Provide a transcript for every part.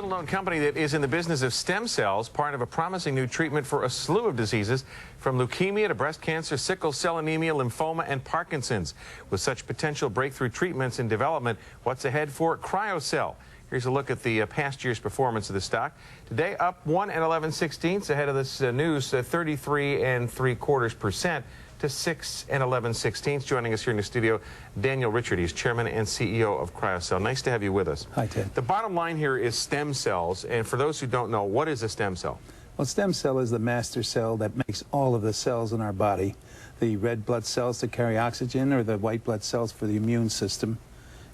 little-known company that is in the business of stem cells, part of a promising new treatment for a slew of diseases, from leukemia to breast cancer, sickle cell anemia, lymphoma, and Parkinson's. With such potential breakthrough treatments in development, what's ahead for Cryo-Cell? Here's a look at the past year's performance of the stock. Today, up 1 11/16 ahead of this news, 33.75% to 6 11/16. Joining us here in the studio, Daniel Richard. He's chairman and CEO of Cryo-Cell. Nice to have you with us. Hi, Ted. The bottom line here is stem cells, and for those who don't know, what is a stem cell? Well, stem cell is the master cell that makes all of the cells in our body. The red blood cells to carry oxygen, or the white blood cells for the immune system.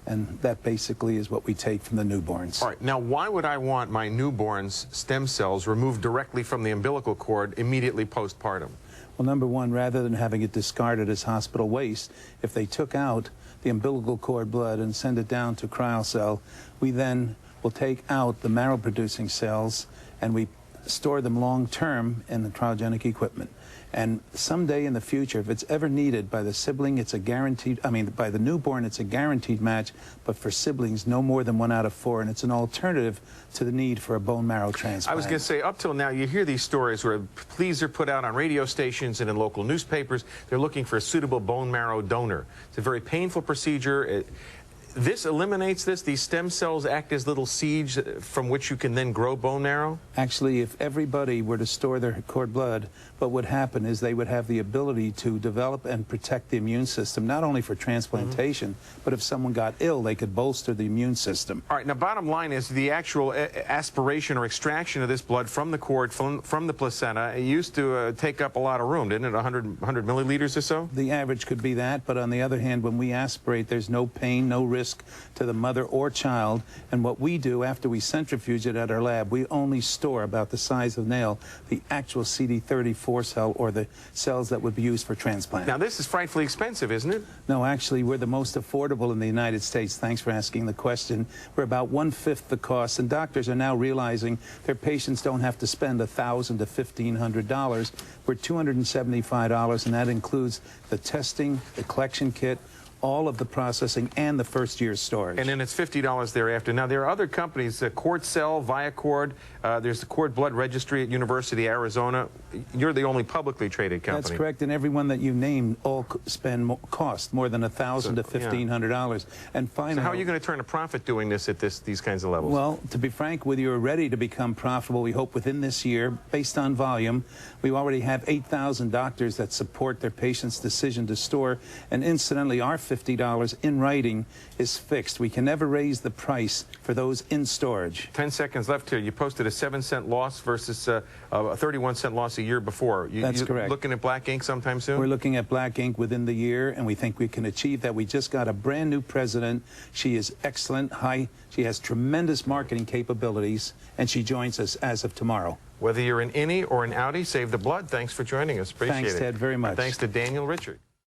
And that basically is what we take from the newborns. All right, now why would I want my newborn's stem cells removed directly from the umbilical cord immediately postpartum? Well, number one, rather than having it discarded as hospital waste, if they took out the umbilical cord blood and send it down to Cryo-Cell, we then will take out the marrow-producing cells and we store them long-term in the cryogenic equipment. And someday in the future, if it's ever needed by the sibling, it's a guaranteed, by the newborn, it's a guaranteed match, but for siblings, no more than 1 out of 4, and it's an alternative to the need for a bone marrow transplant. I was going to say, up till now, you hear these stories where pleas are put out on radio stations and in local newspapers. They're looking for a suitable bone marrow donor. It's a very painful procedure. This eliminates this? These stem cells act as little seeds from which you can then grow bone marrow? Actually, if everybody were to store their cord blood, what would happen is they would have the ability to develop and protect the immune system, not only for transplantation, but if someone got ill, they could bolster the immune system. All right, now bottom line is the actual aspiration or extraction of this blood from the cord, from the placenta, it used to take up a lot of room, didn't it? 100 milliliters or so? The average could be that, but on the other hand, when we aspirate, there's no pain, no risk to the mother or child. And what we do after we centrifuge it at our lab, we only store about the size of a nail the actual CD34 cell, or the cells that would be used for transplant. Now this is frightfully expensive, isn't it? No, actually we're the most affordable in the United States. Thanks for asking the question. We're about 1/5 the cost, and doctors are now realizing their patients don't have to spend $1,000 to $1,500. We're $275, and that includes the testing, the collection kit, all of the processing, and the first year's storage. And then it's $50 thereafter. Now, there are other companies, Cord-Cell, ViaCord, there's the Cord Blood Registry at University of Arizona. You're the only publicly traded company. That's correct, and everyone that you named all cost more than $1,000 to $1,500. And finally, so how are you going to turn a profit doing this at these kinds of levels? Well, to be frank with you, we're ready to become profitable, we hope, within this year, based on volume. We already have 8,000 doctors that support their patients' decision to store, and incidentally, our $50 in writing is fixed. We can never raise the price for those in storage. 10 seconds left here. You posted a 7-cent loss versus a 31-cent loss a year before. That's correct. Looking at black ink sometime soon? We're looking at black ink within the year, and we think we can achieve that. We just got a brand new president. She is excellent. She has tremendous marketing capabilities, and she joins us as of tomorrow. Whether you're an innie or an outie, save the blood. Thanks for joining us. Appreciate it. Thanks, Ted, very much. Thanks to Daniel Richard.